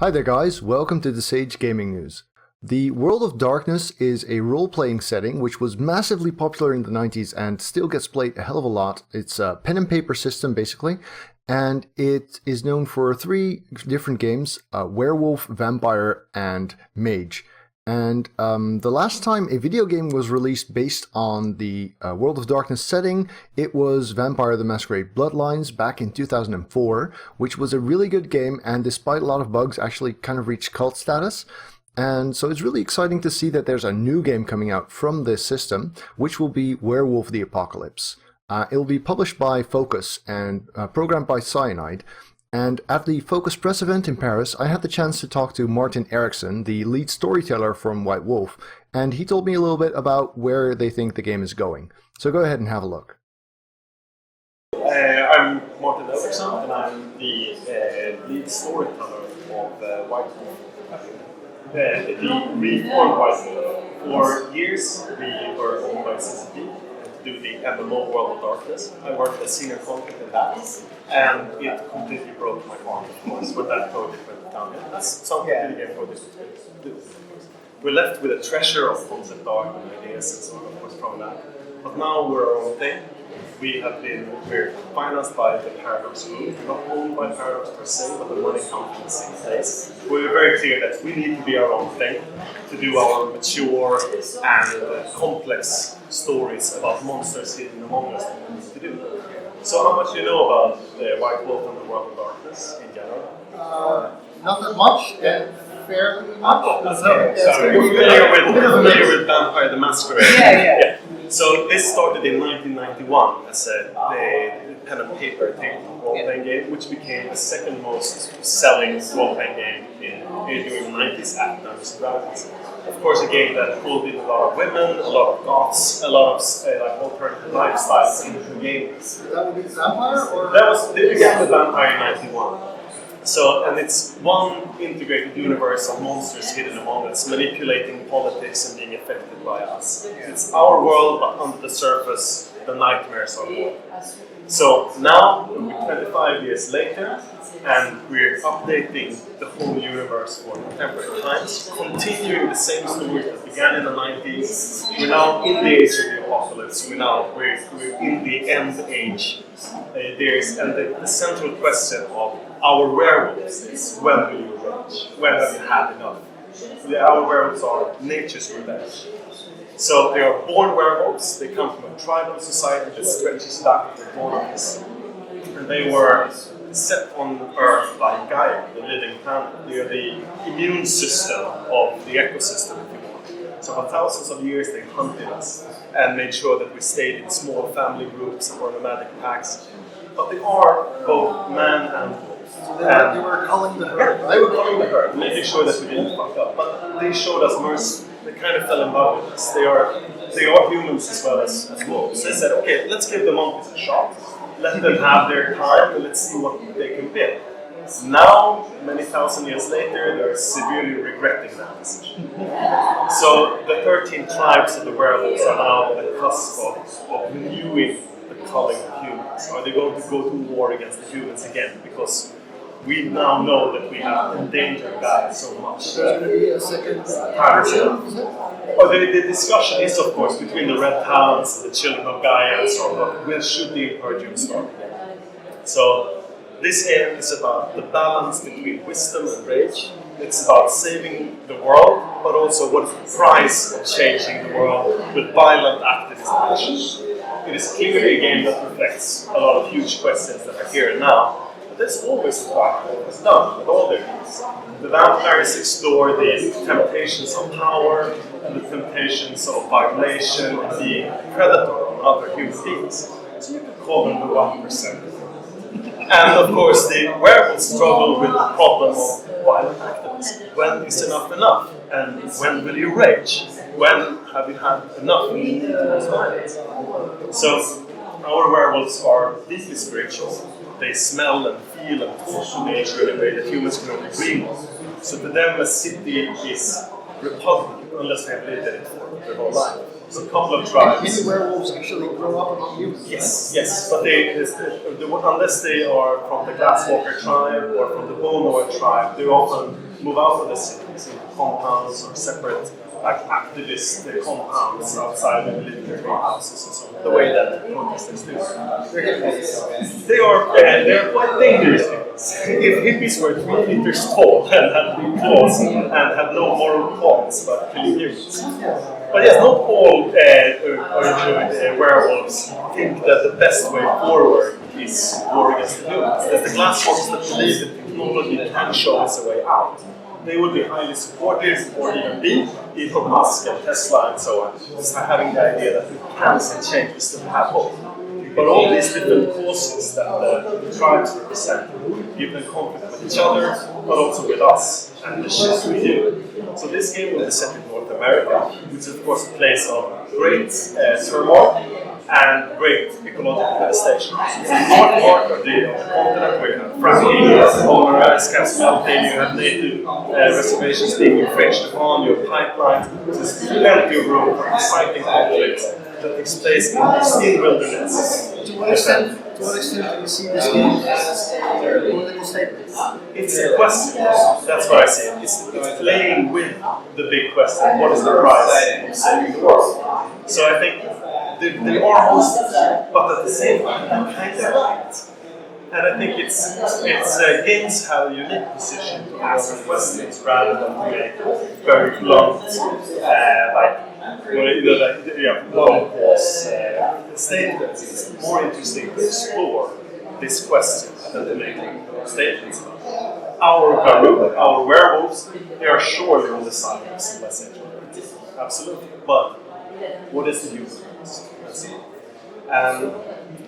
Hi there guys, welcome to the Sage Gaming News. The World of Darkness is a role-playing setting which was massively popular in the 90s and still gets played a hell of a lot. It's a pen and paper system basically, and it is known for three different games, Werewolf, Vampire, and Mage. And the last time a video game was released based on the World of Darkness setting, it was Vampire the Masquerade Bloodlines back in 2004, which was a really good game and despite a lot of bugs actually kind of reached cult status. And so it's really exciting to see that there's a new game coming out from this system, which will be Werewolf the Apocalypse. It will be published by Focus and programmed by Cyanide. And at the Focus Press event in Paris, I had the chance to talk to Martin Ericsson, the lead storyteller from White Wolf, and he told me a little bit about where they think the game is going. So go ahead and have a look. I'm Martin Ericsson, and I'm the lead storyteller of White Wolf. We formed White Wolf. For years, we were owned by CCP to do the MMO World of Darkness. I worked as senior content in that, and it completely broke my heart, of course, when that project went down. That's something the game project do. We're left with a treasure of concept art and ideas and so on, of course, from that. But now we're our own thing. We're financed by the Paradox Group. We're not owned by Paradox per se, but the money comes from the same place. We're very clear that we need to be our own thing, to do our mature and complex stories about monsters hidden among us that we need to do. So how much do you know about White Wolf and the World of Darkness in general? Not that much, and fairly much. Sorry, you're familiar with Vampire the Masquerade? Yeah. So this started in 1991 as a pen and paper role-playing game, which became the second most selling role-playing game during the 90s after Dungeons & Dragons. Of course, a game that pulled in a lot of women, a lot of goths, a lot of alternative lifestyles into the game. That would be Vampire, or They began with Vampire in 91. So, and it's one integrated universe of monsters hidden among us, manipulating politics and being affected by us. It's our world, but under the surface, the nightmares are more. So now, we're 25 years later, and we're updating the whole universe for contemporary times, continuing the same stories that began in the 90s. We're now in the age of the apocalypse. We're in the end age. The central question of our werewolves is, when will you rage? When have you had enough? Our werewolves are nature's revenge. So they are born werewolves. They come from a tribal society that stretches back their borders. And they were set on Earth by Gaia, the living planet. They are the immune system of the ecosystem, if you want. So for thousands of years they hunted us and made sure that we stayed in small family groups or nomadic packs. But they are both man and wolf. they were culling the herd, right? They were culling the herd, making sure that we didn't fuck up. But they showed us mercy. They kind of fell in love with us. They are humans as well as wolves. They said, okay, let's give the monkeys a shot. Let them have their time and let's see what they can build. Now, many thousand years later, they're severely regretting that decision. So the 13 tribes of the werewolves are now at the cusp of renewing the culling of humans. Are they going to go to war against the humans again? Because we now know that we have endangered Gaia so much. There's going to be a second the discussion is, of course, between the Red Talons and the Children of Gaia and so on. When should the Imperium start again? So this game is about the balance between wisdom and rage. It's about saving the world, but also what is the price of changing the world with violent activist action. It is clearly a game that reflects a lot of huge questions that are here and now. But there's always a part that is done with all their needs. The vampires explore the temptations of power and the temptations of violation and being a predator on other human beings. So you could call them the 1%. And of course, the werewolves struggle with the problem of violent activism. When is enough enough? And when will you rage? When have you had enough and you need towards violence? So, our werewolves are deeply spiritual. They smell and feel and talk to nature in a way that humans can only dream of. So to them, a city is repugnant unless they have lived in it for their whole life. There's a couple of tribes. Many werewolves actually grow up among humans. Yes, but unless they are from the Glasswalker tribe or from the Bonoid tribe, they often move out of the cities into compounds or separate activist compounds outside of the military houses and so on. The way that protesters do. They're quite dangerous things. If hippies were 3 meters tall and had big claws and had no moral cause but killing humans. But yes, not all werewolves think that the best way forward is war against the humans. There's the Glasswalkers that believe that technology can show us a way out. They would be highly supportive, or even be Elon Musk and Tesla and so on, just having the idea that we can change this to have hope. But all these different causes that the tribes represent give them confidence with each other, but also with us and the shit we do. So this game will be set in North America, which is of course a place of great turmoil and great ecological devastation. So the north part of the continent where you have fracking, polar ice caps melting, you have native reservations being infringed upon, you have pipelines, there's plenty of room for exciting conflicts that takes place in pristine wilderness. To what extent do you see this game as a political statement? It's a question. That's what I see. It's playing with the big question: what is the price of saving the world? So I think they are hosted, but at the same time, they're kind of right. And I think it's games have a unique position to answer questions rather than to make very blunt, long-pause statements. It's more interesting to explore this question than to make statements about it. Our werewolves, they are surely on the side of civilization. Absolutely. But what is the human race?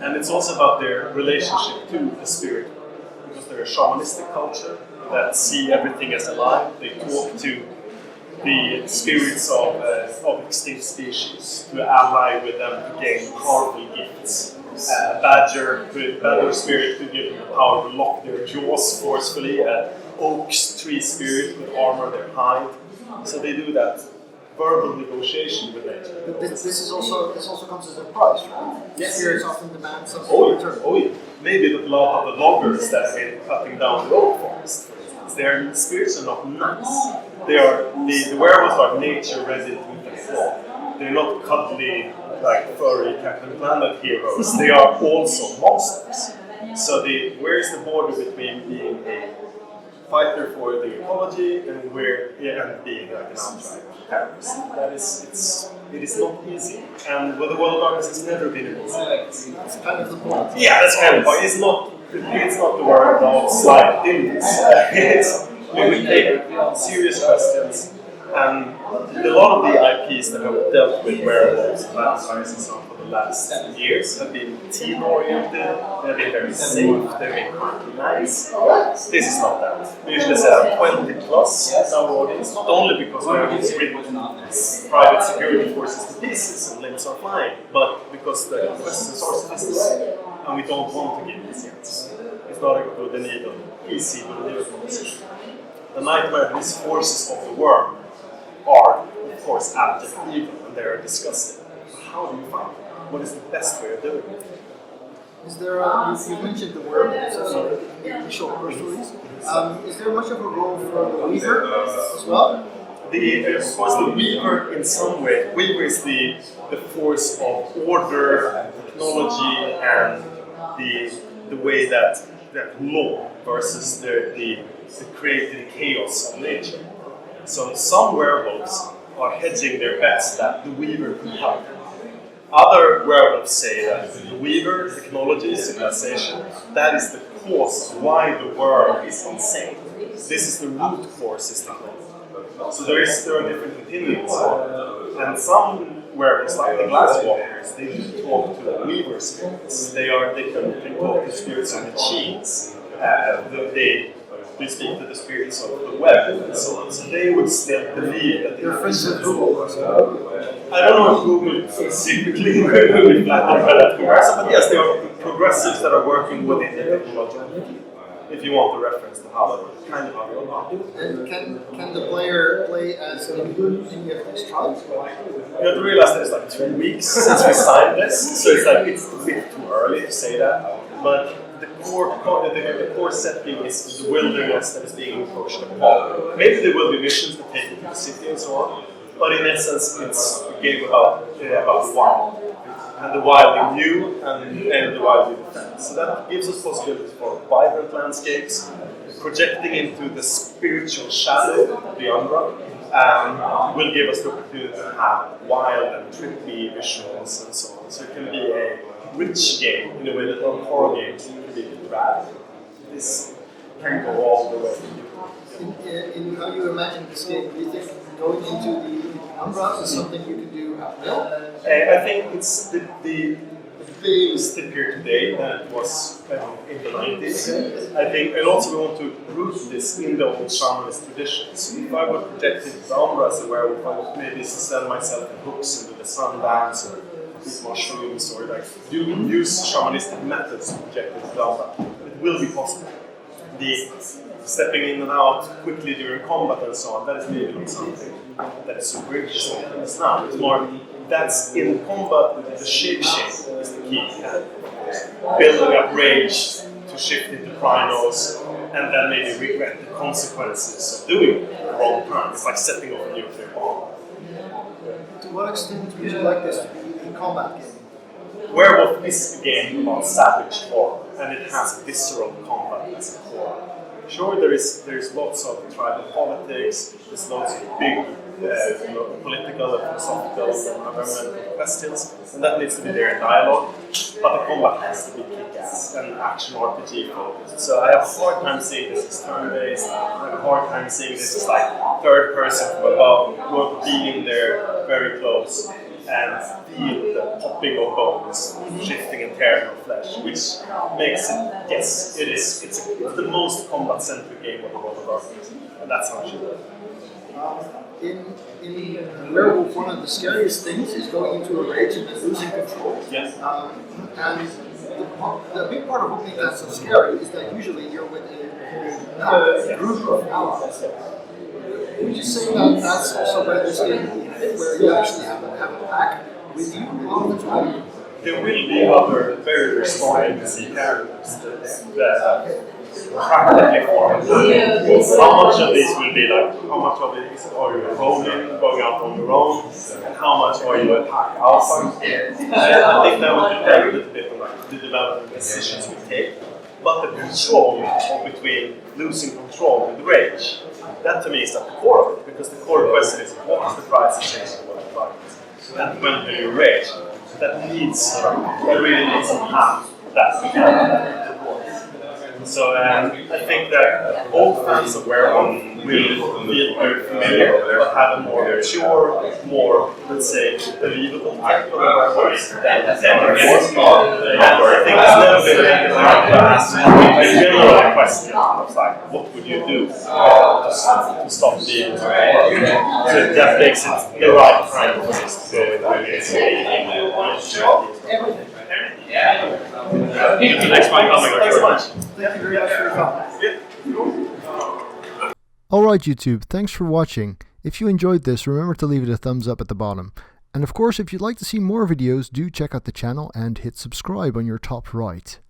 And it's also about their relationship to the spirit, because they're a shamanistic culture that see everything as alive. They talk to the spirits of extinct species, to ally with them to gain powerful gifts. A badger spirit could give them the power to lock their jaws forcefully. An oak's tree spirit could armor their hide. So they do that verbal negotiation with nature. But this also comes as a price, right? Yes. Spirits often demand something Oh in return. yeah. Maybe the blood of the loggers that have been cutting down the oak forest, for instance. Their spirits are not nice. They are the werewolves are nature resident with the claw. They're not cuddly, like furry Captain Planet heroes. They are also monsters. So where is the border between being a fighter for the ecology and being like an outright terrorist? It is not easy. And with the World of Darkness, it's never been an easy place. That's kind of the point. Yeah, that's kind of point. It's not the word of slight dimness. We will take serious questions. And a lot of the IPs that have dealt with werewolves and vampires and so on for the last years have been teen-oriented, they've been very safe, they've been quite nice. This is not that. We usually say 20 plus as our audience, not only because werewolves ripped private security forces to pieces and limbs are flying, but because the questions are sophisticated and we don't want to give these answers. It's not a good need of easy believable proposition. The nightmare and these forces of the worm are, of course, abject evil, and they are disgusting. So how do you fight them? What is the best way of doing it? Is there you mentioned the worm in the initial press release. Is there much of a role for the Weaver as well? Of course, the Weaver, in some way, Weaver is the force of order, technology, and the way that law versus the creative chaos of nature. So some werewolves are hedging their bets that the Weaver can help. Other werewolves say that the Weaver, technology, civilization, that is the cause of why the world is insane. This is the root cause, is technology. So there are different opinions on it. And some werewolves, like the Glasswalkers, they do talk to the Weaver spirits. They can talk to spirits of machines. They speak to the spirits of the web and so on. So they would still believe that They're friends with Google. I don't know if Google specifically will be flattered by that comparison, but yes, there are progressives that are working within the technology. if you want the reference to how kind of how they are. And can the player play as any of these tribes? You have to realize that it's like 2 weeks since we signed this, so it's like it's a bit too early to say that. But the core setting is the wilderness that is being encroached upon. Maybe there will be missions that take you to the city and so on, but in essence, it's a game about the wild. And the wild in you and the wild in defend. So that gives us possibilities for vibrant landscapes, projecting into the spiritual shadow of the Umbra, will give us the opportunity to have wild and trippy visuals and so on. So it can be a rich game in a way that all horror games can be rad. This can go all the way. In how you imagine this game, do you think going into the Umbra is something you can do at will? I think it's the stiffer today than it was in the 90s. I think, and also we want to root this in the old shamanist traditions. If I would project it the Umbra as a werewolf, I would maybe sell myself in hooks into the sun dance or eat mushrooms or like use shamanistic methods to project it to the Umbra. It will be possible. The stepping in and out quickly during combat and so on, that is maybe not something that is super interesting as now. It's more that's in combat, the shape is the key. Building up rage to shift into Chronos and then maybe regret the consequences of doing the wrong turn. It's like setting off a nuclear bomb. To what extent would you like this to be a combat game? Werewolf is a game about savage horror, and it has visceral combat as a core. Sure, there's lots of tribal politics, there's lots of big political and philosophical and environmental questions, and that needs to be there in dialogue, but the combat has to be kick-ass and action RPG focused. So I have a hard time saying this is turn-based, I have a hard time saying this is like third person from above, you want to be in there very close and feel the popping of bones, shifting and tearing of flesh, which makes it, yes, it's the most combat-centric game of the World of Darkness, and that's how it should be. In Werewolf, one of the scariest things is going into a rage and then losing control. Yes. And the big part of what makes that so scary is that usually you're with a group of allies. Would you say that that's also where this game where you actually have a pack with you a lot of the time? There will be other very strong NPC characters that practically form. How much of this will be like, how much of it is are you rolling, going out on your own, and how much are you a pack alpha? I think that will depend a little bit on like, the development decisions we take. But the control between losing control and rage, that to me is at the core of it, because the core question is what is the price of changing what the price is? And when you rage, that really needs to have that. So I think that old fans of Werewolf will feel very familiar, but have a more mature, more, let's say, believable type of werewolves than before. And I think it's never been hard to ask a general question of like, what would you do to stop being so that makes it the right kind of place to go with. Next one coming. Thanks so much. Thank you very much for your comment. Alright YouTube, thanks for watching. If you enjoyed this, remember to leave it a thumbs up at the bottom. And of course, if you'd like to see more videos, do check out the channel and hit subscribe on your top right.